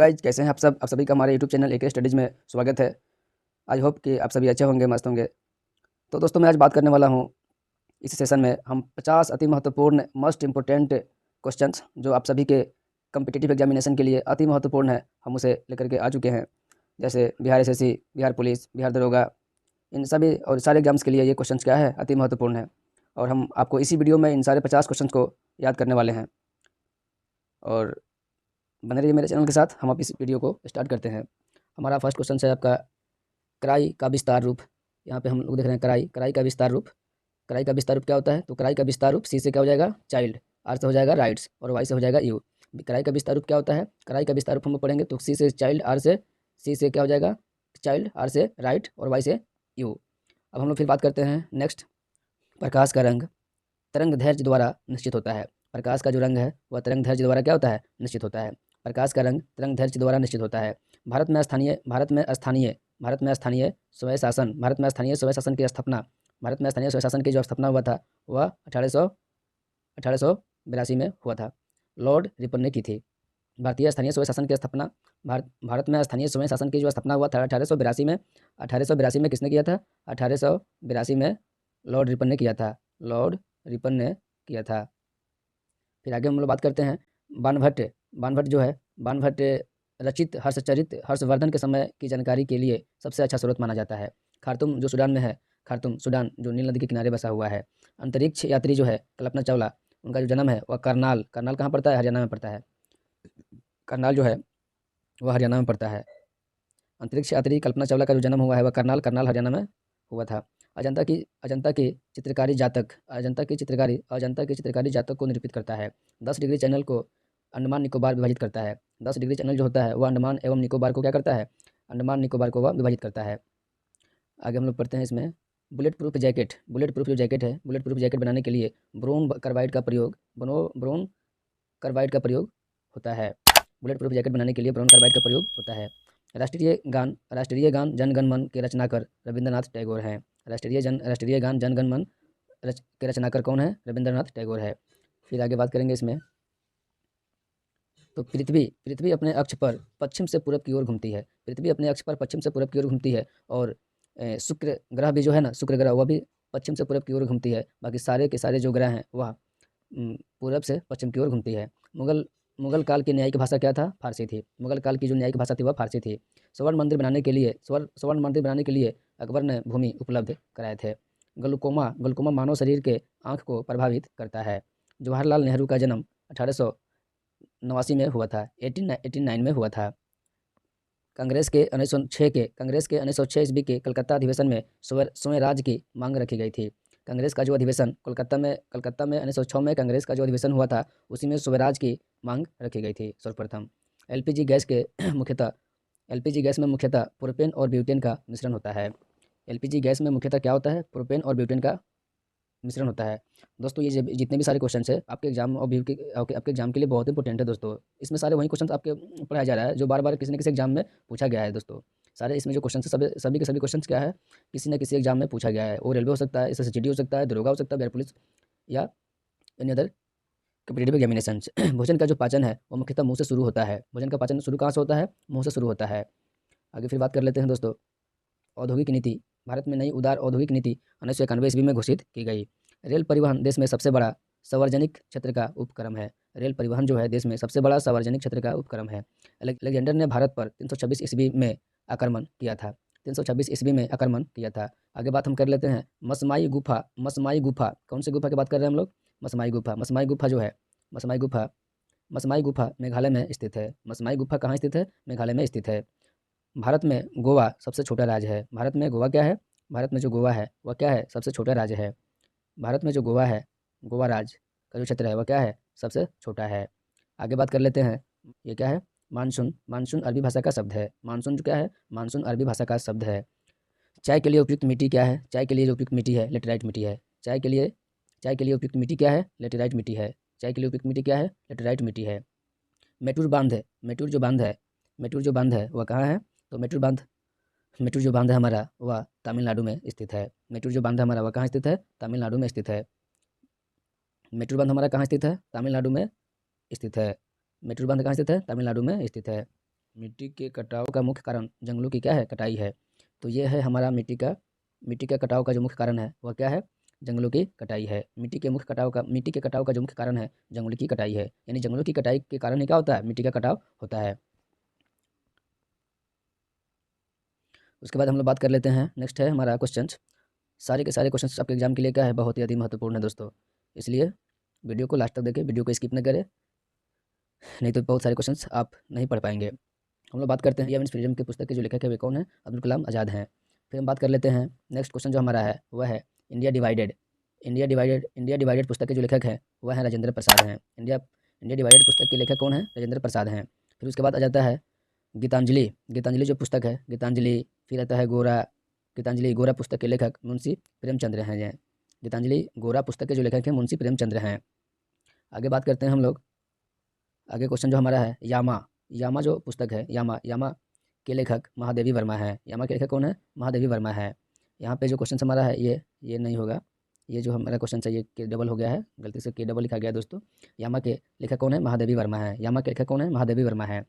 Guys, कैसे हैं आप सभी का हमारे यूट्यूब चैनल एके स्टडीज़ में स्वागत है। आई होप कि आप सभी अच्छे होंगे, मस्त होंगे। तो दोस्तों, मैं आज बात करने वाला हूँ इस सेशन में हम 50 अति महत्वपूर्ण मोस्ट इम्पोर्टेंट क्वेश्चंस जो आप सभी के कम्पिटिटिव एग्जामिनेशन के लिए अति महत्वपूर्ण है, हम उसे लेकर के आ चुके हैं। जैसे बिहार एसएससी, बिहार पुलिस, बिहार दरोगा, इन सभी और सारे एग्जाम्स के लिए ये क्वेश्चंस क्या है, अति महत्वपूर्ण है। और हम आपको इसी वीडियो में इन सारे 50 क्वेश्चन को याद करने वाले हैं। और बने रहिए मेरे चैनल के साथ। हम आप इस वीडियो को स्टार्ट करते हैं। हमारा फर्स्ट क्वेश्चन है आपका क्राई का विस्तार रूप। यहाँ पे हम लोग देख रहे हैं क्राई का विस्तार रूप। क्राई का विस्तार रूप क्या होता है? तो क्राई का विस्तार रूप सी से क्या हो जाएगा? चाइल्ड, आर से हो जाएगा राइट्स और वाई से हो जाएगा यू। क्राई का विस्तार रूप क्या होता है? क्राई का विस्तार रूप हम लोग पढ़ेंगे तो सी से चाइल्ड, आर से सी से क्या हो जाएगा? चाइल्ड, आर से राइट और वाई से यू। अब हम लोग फिर बात करते हैं नेक्स्ट, प्रकाश का रंग तरंग धैर्य द्वारा निश्चित होता है। प्रकाश का जो रंग है वह तरंग धैर्य द्वारा क्या होता है? निश्चित होता है। प्रकाश का रंग तरंग धैर्य द्वारा निश्चित होता है। भारत में स्थानीय स्वय शासन की स्थापना, भारत में स्थानीय स्वय शासन की जो स्थापना हुआ था वह 1882 में हुआ था। लॉर्ड रिपन ने की थी। भारतीय स्थानीय स्वय शासन की स्थापना, भारत में स्थानीय स्वय शासन की जो स्थापना हुआ था 1882 में। 1882 में किसने किया था? 1882 में लॉर्ड रिपन ने किया था। लॉर्ड रिपन ने किया था। फिर आगे हम लोग बात करते हैं बाणभट्ट। बाणभट्ट जो है, बाणभट्ट रचित हर्षचरित हर्षवर्धन के समय की जानकारी के लिए सबसे अच्छा स्रोत माना जाता है। खार्तूम जो सूडान में है, खार्तूम सूडान जो नील नदी के किनारे बसा हुआ है। अंतरिक्ष यात्री जो है कल्पना चावला, उनका जो जन्म है वह करनाल, करनाल कहाँ पड़ता है? हरियाणा में पड़ता है। करनाल जो है वह हरियाणा में पड़ता है। अंतरिक्ष यात्री कल्पना चावला का जो जन्म हुआ है वह करनाल, करनाल हरियाणा में हुआ था। अजंता की चित्रकारी जातक, अजंता की चित्रकारी जातक को निरूपित करता है। 10 डिग्री चैनल को अंडमान निकोबार विभाजित करता है। 10 डिग्री चैनल जो होता है वह अंडमान एवं निकोबार को क्या करता है? अंडमान निकोबार को वह विभाजित करता है। आगे हम लोग पढ़ते हैं इसमें bullet proof jacket. Bullet proof जो जैकेट है, बुलेट प्रूफ जैकेट बनाने के लिए ब्रोन कार्बाइड का प्रयोग होता है। बुलेट प्रूफ जैकेट बनाने के लिए ब्रोन कार्बाइड का प्रयोग होता है। राष्ट्रीय गान जन गण मन के रचनाकार रविंद्रनाथ टैगोर हैं। राष्ट्रीय गान जन गण मन के रचनाकार कौन है? रविंद्रनाथ टैगोर है। फिर आगे बात करेंगे इसमें, तो पृथ्वी अपने अक्ष पर पश्चिम से पूरब की ओर घूमती है। पृथ्वी अपने अक्ष पर पश्चिम से पूरब की ओर घूमती है। और शुक्र ग्रह भी जो है ना, शुक्र ग्रह वह भी पश्चिम से पूरब की ओर घूमती है। बाकी सारे के सारे जो ग्रह हैं वह पूरब से पश्चिम की ओर घूमती है। मुगल काल की न्यायिक भाषा क्या था? फारसी थी। मुगल काल की जो न्यायिक भाषा थी वह फारसी थी। स्वर्ण मंदिर बनाने के लिए अकबर ने भूमि उपलब्ध कराए थे। ग्लूकोमा मानव शरीर के आँख को प्रभावित करता है। जवाहरलाल नेहरू का जन्म 1889 में हुआ था, 1889 में हुआ था। कांग्रेस के 1906 ईस्वी के कलकत्ता अधिवेशन में स्वराज की मांग रखी गई थी। कांग्रेस का जो अधिवेशन कलकत्ता में 1906 में कांग्रेस का जो अधिवेशन हुआ था उसी में स्वराज की मांग रखी गई थी सर्वप्रथम। एलपीजी गैस में मुख्यतः प्रोपेन और ब्यूटेन का मिश्रण होता है। एलपीजी गैस में मुख्यतः क्या होता है? प्रोपेन और ब्यूटेन का मिश्रण होता है। दोस्तों, ये जितने भी सारे क्वेश्चन है आपके एग्जाम और आपके एग्जाम के लिए बहुत इंपॉर्टेंट है दोस्तों। इसमें सारे वही क्वेश्चन आपके पढ़ाया जा रहा है जो बार बार किसी न किसी एग्जाम में पूछा गया है दोस्तों। सारे इसमें जो क्वेश्चन है सभी के सभी क्वेश्चन क्या है, किसी न किसी एग्जाम में पूछा गया है। वो रेलवे हो सकता है, एसएससीजीडी हो सकता है, दरोगा हो सकता है, बिहार पुलिस या एनी अदर कम्पिटेटिव एग्जामिनेशन। भोजन का जो पाचन है वो मुख्यतः मुँह से शुरू होता है। भोजन का पाचन शुरू कहाँ से होता है? मुँह से शुरू होता है। आगे फिर बात कर लेते हैं दोस्तों, औद्योगिक नीति। भारत में नई उदार औद्योगिक नीति 1991 ईस्वी में घोषित की गई। रेल परिवहन देश में सबसे बड़ा सार्वजनिक क्षेत्र का उपक्रम है। रेल परिवहन जो है देश में सबसे बड़ा सार्वजनिक क्षेत्र का उपक्रम है। अलेक्जेंडर ने भारत पर 326 ईस्वी में आक्रमण किया था। 326 ईस्वी में आक्रमण किया था। आगे बात हम कर लेते हैं मसमाई गुफा। मसमाई गुफा, कौन सी गुफा की बात कर रहे हैं हम लोग? मसमाई गुफा। मसमाई गुफा जो है, मसमाई गुफा मेघालय में स्थित है। मसमाई गुफा कहाँ स्थित है? मेघालय में स्थित है। भारत में गोवा सबसे छोटा राज्य है। भारत में गोवा क्या है? भारत में जो गोवा है वह क्या है? सबसे छोटा राज्य है। भारत में जो गोवा है, गोवा राज्य का जो क्षेत्र है वह क्या है? सबसे छोटा है। आगे बात कर लेते हैं, ये क्या है? मानसून। मानसून अरबी भाषा का शब्द है। मानसून जो क्या है? मानसून अरबी भाषा का शब्द है। चाय के लिए उपयुक्त मिट्टी क्या है? चाय के लिए जो उपयुक्त मिट्टी है लेटेराइट मिट्टी है। चाय के लिए उपयुक्त मिट्टी क्या है? लेटेराइट मिट्टी है। चाय के लिए उपयुक्त मिट्टी क्या है? लेटेराइट मिट्टी है। मेटूर बांध है, मेटूर जो बांध है वह कहाँ है? तो मेटूर जो बांध है हमारा वह तमिलनाडु में स्थित है। मेटूर जो बांध है हमारा वह कहाँ स्थित है? तमिलनाडु में स्थित है। मेटूर बांध हमारा कहाँ स्थित है? तमिलनाडु में स्थित है। मेटूर बांध कहाँ स्थित है? तमिलनाडु में स्थित है। मिट्टी के कटाव का मुख्य कारण जंगलों की क्या है? कटाई है। तो ये है हमारा मिट्टी का कटाव का जो मुख्य कारण है वह क्या है? जंगलों की कटाई है। मिट्टी के कटाव का जो मुख्य कारण है जंगलों की कटाई है। यानी जंगलों की कटाई के कारण ही क्या होता है? मिट्टी का कटाव होता है। उसके बाद हम लोग बात कर लेते हैं, नेक्स्ट है हमारा क्वेश्चन। सारे के सारे क्वेश्चन आपके एग्जाम के लिए क्या है? बहुत ही अधिक महत्वपूर्ण है दोस्तों, इसलिए वीडियो को लास्ट तक देखें, वीडियो को स्किप न करें, नहीं तो बहुत सारे क्वेश्चंस आप नहीं पढ़ पाएंगे। हम लोग बात करते हैं इंडिया मीन्स फ्रीडम की पुस्तक के जो लेखक है वे कौन है? अब्दुल कलाम आज़ाद हैं। फिर हम बात कर लेते हैं, नेक्स्ट क्वेश्चन जो हमारा है वह है इंडिया डिवाइडेड पुस्तक के जो लेखक हैं वह हैं राजेंद्र प्रसाद हैं। इंडिया डिवाइडेड पुस्तक के लेखक कौन है? राजेंद्र प्रसाद हैं। फिर उसके बाद आ जाता है गीतांजलि जो पुस्तक है गीतांजलि। फिर आता है गीतांजलि गोरा पुस्तक के लेखक मुंशी प्रेमचंद्र हैं। ये गीतांजलि गोरा पुस्तक के जो लेखक हैं मुंशी प्रेमचंद्र हैं। आगे बात करते हैं हम लोग, आगे क्वेश्चन जो हमारा है यामा जो पुस्तक है यामा के लेखक महादेवी वर्मा है। यामा के लेखक कौन है? महादेवी वर्मा है। यहाँ पे जो क्वेश्चन हमारा है ये नहीं होगा, ये जो हमारा क्वेश्चन है ये के डबल हो गया है, गलती से के डबल लिखा गया है दोस्तों। यामा के लेखक कौन है? महादेवी वर्मा है। यामा के लेखक कौन है? महादेवी वर्मा है।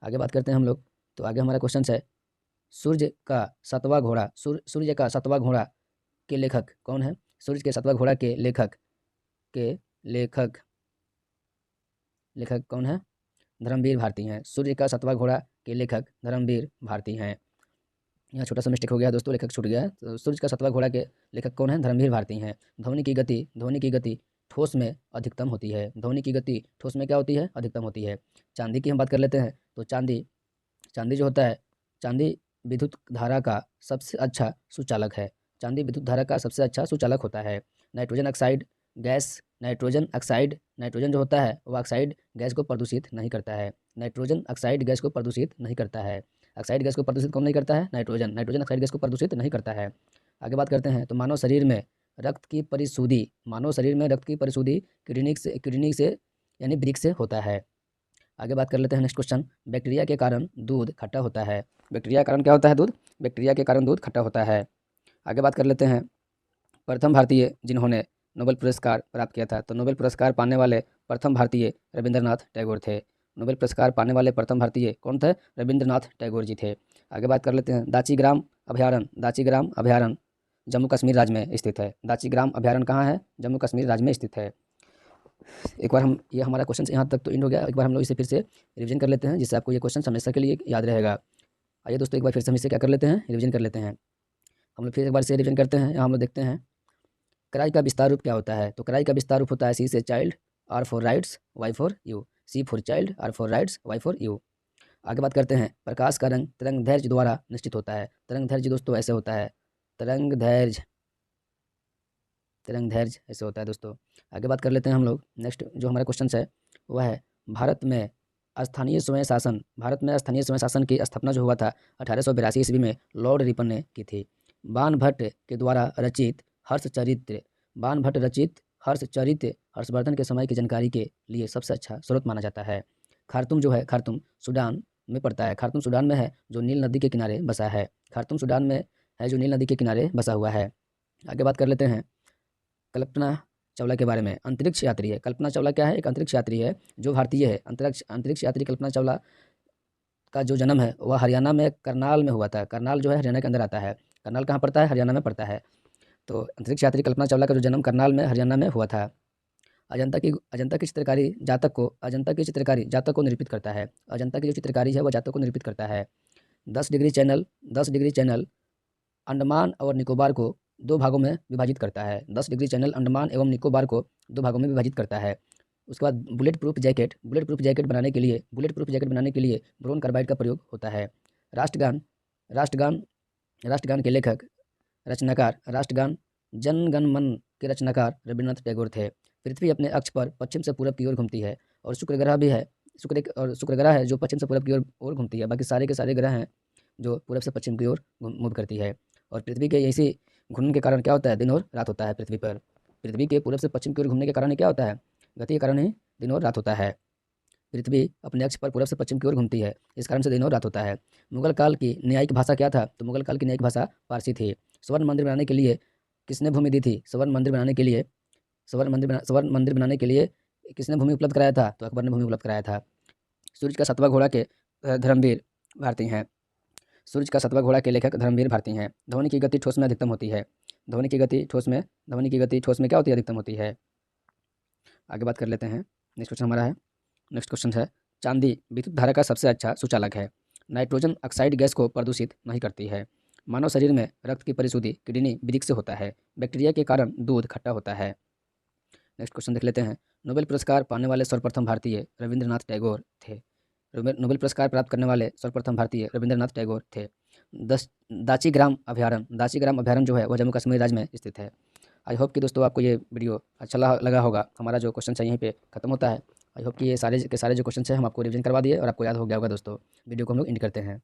आगे बात करते हैं हम लोग, तो आगे हमारा क्वेश्चन है सूर्य का सातवां घोड़ा के लेखक कौन है? सूर्य के सातवां घोड़ा के लेखक कौन है? धर्मवीर भारती हैं। सूर्य का सातवां घोड़ा के लेखक धर्मवीर भारती हैं। यहाँ छोटा सा मिस्टेक हो गया दोस्तों, लेखक छूट गया है। तो सूर्य का सातवां घोड़ा के लेखक कौन है? धर्मवीर भारती हैं। ध्वनि की गति ठोस में अधिकतम होती है। ध्वनि की गति ठोस में क्या होती है? अधिकतम होती है। चांदी की हम बात कर लेते हैं, तो चांदी जो होता है, चांदी विद्युत धारा का सबसे अच्छा सुचालक है। चांदी विद्युत धारा का सबसे अच्छा सुचालक होता है। नाइट्रोजन ऑक्साइड जो होता है वह ऑक्साइड गैस को प्रदूषित नहीं करता है। नाइट्रोजन ऑक्साइड गैस को प्रदूषित नहीं करता है। ऑक्साइड गैस को प्रदूषित कौन नहीं करता है? नाइट्रोजन ऑक्साइड गैस को प्रदूषित नहीं करता है। आगे बात करते हैं, तो मानव शरीर में रक्त की परिशुद्धि किडनी से यानी वृक्क से होता है। आगे बात कर लेते हैं, नेक्स्ट क्वेश्चन, बैक्टीरिया के कारण दूध खट्टा होता है। बैक्टीरिया के कारण क्या होता है? बैक्टीरिया के कारण दूध खट्टा होता है। आगे बात कर लेते हैं, प्रथम भारतीय जिन्होंने नोबेल पुरस्कार प्राप्त किया था, तो नोबेल पुरस्कार पाने वाले प्रथम भारतीय रविंद्रनाथ टैगोर थे। नोबेल पुरस्कार पाने वाले प्रथम भारतीय कौन थे? रविंद्रनाथ टैगोर जी थे। आगे बात कर लेते हैं, दाची ग्राम अभयारण्य जम्मू कश्मीर राज्य में स्थित है। दाची ग्राम अभयारण्य कहाँ है? जम्मू कश्मीर राज्य में स्थित है। एक बार हम ये हमारा क्वेश्चन यहाँ तक तो एंड हो गया। एक बार हम लोग इसे फिर से रिवीजन कर लेते हैं, जिससे आपको ये क्वेश्चन हमेशा के लिए याद रहेगा। आइए दोस्तों, एक बार फिर से हम इसे क्या कर लेते हैं? रिवीजन कर लेते हैं। हम लोग फिर एक बार से रिवीजन करते हैं। यहाँ हम लोग देखते हैं क्राई का विस्तार रूप क्या होता है? तो क्राई का विस्तार रूप होता है सी से child, R for rights, Y for you. C for child, R for rights, Y for you. आगे बात करते हैं, प्रकाश का रंग तरंग दैर्घ्य द्वारा निश्चित होता है। तरंग दैर्घ्य दोस्तों ऐसे होता है, तरंग दैर्घ्य ऐसे होता है दोस्तों। आगे बात कर लेते हैं हम लोग, नेक्स्ट जो हमारा क्वेश्चन है वह है भारत में स्थानीय स्वयं शासन की स्थापना जो हुआ था 1882 ईस्वी में लॉर्ड रिपन ने की थी। बाणभट्ट के द्वारा रचित हर्षचरित हर्षवर्धन के समय की जानकारी के लिए सबसे अच्छा स्रोत माना जाता है। खार्तूम सूडान में पड़ता है। खार्तूम सूडान में है, जो नील नदी के किनारे बसा है। खार्तूम सूडान में है, जो नील नदी के किनारे बसा हुआ है। आगे बात कर लेते हैं कल्पना चावला के बारे में। अंतरिक्ष यात्री है कल्पना चावला। क्या है? एक अंतरिक्ष यात्री है जो भारतीय है। अंतरिक्ष यात्री कल्पना चावला का जो जन्म है वह हरियाणा में करनाल में हुआ था। करनाल जो है हरियाणा के अंदर आता है। करनाल कहाँ पड़ता है? हरियाणा में पड़ता है। तो अंतरिक्ष यात्री कल्पना चावला का जो जन्म करनाल में हरियाणा में हुआ था। अजंता की चित्रकारी जातक को निरूपित करता है। अजंता की जो चित्रकारी है वह जातक को निरूपित करता है। 10 डिग्री चैनल अंडमान और निकोबार को दो भागों में विभाजित करता है। 10 डिग्री चैनल अंडमान एवं निकोबार को दो भागों में विभाजित करता है। उसके बाद बुलेट प्रूफ जैकेट बनाने के लिए बोरोन कार्बाइड का प्रयोग होता है। राष्ट्रगान के लेखक राष्ट्रगान जनगण मन के रचनाकार रविन्द्रनाथ टैगोर थे। पृथ्वी अपने अक्ष पर पश्चिम से पूरब की ओर घूमती है, और शुक्र ग्रह है जो पश्चिम से पूरब की ओर घूमती है। बाकी सारे के सारे ग्रह हैं जो पूरब से पश्चिम की ओर मूव करती है। और पृथ्वी के ऐसे घूमने के कारण क्या होता है? दिन और रात होता है पृथ्वी पर। पृथ्वी के पूरब से पश्चिम की ओर घूमने के कारण क्या होता है? गति के कारण ही दिन और रात होता है। पृथ्वी अपने अक्ष पर पूरब से पश्चिम की ओर घूमती है, इस कारण से दिन और रात होता है। मुगल काल की न्यायिक भाषा क्या था? तो मुगल काल की न्यायिक भाषा पारसी थी। स्वर्ण मंदिर बनाने के लिए किसने भूमि दी थी? स्वर्ण मंदिर बनाने के लिए किसने भूमि उपलब्ध कराया था? तो अकबर ने भूमि उपलब्ध कराया था। सूर्य का सातवां धर्मवीर भारती हैं। सूर्य का 7वां घोड़ा के लेखक धर्मवीर भारती हैं। ध्वनि की गति ठोस में अधिकतम होती है। ध्वनि की गति ठोस में क्या होती है? अधिकतम होती है। आगे बात कर लेते हैं। नेक्स्ट क्वेश्चन हमारा है, नेक्स्ट क्वेश्चन है, चांदी विद्युत धारा का सबसे अच्छा सुचालक है। नाइट्रोजन ऑक्साइड गैस को प्रदूषित नहीं करती है। मानव शरीर में रक्त की परिशुद्धि किडनी वृक्क से होता है। बैक्टीरिया के कारण दूध खट्टा होता है। नेक्स्ट क्वेश्चन देख लेते हैं। नोबेल पुरस्कार पाने वाले सर्वप्रथम भारतीय रविंद्रनाथ टैगोर थे। नोबेल पुरस्कार प्राप्त करने वाले सर्वप्रथम भारतीय रविंद्रनाथ टैगोर थे। दाची ग्राम अभ्यारण्य जो है वह जम्मू कश्मीर राज्य में स्थित है। आई होप कि दोस्तों आपको ये वीडियो अच्छा लगा होगा। हमारा जो क्वेश्चन है यहीं पे खत्म होता है। आई होप कि ये सारे के सारे जो क्वेश्चन है हम आपको रिवीजन करवा दिए और आपको याद हो गया होगा दोस्तों। वीडियो को हम लोग एंड करते हैं।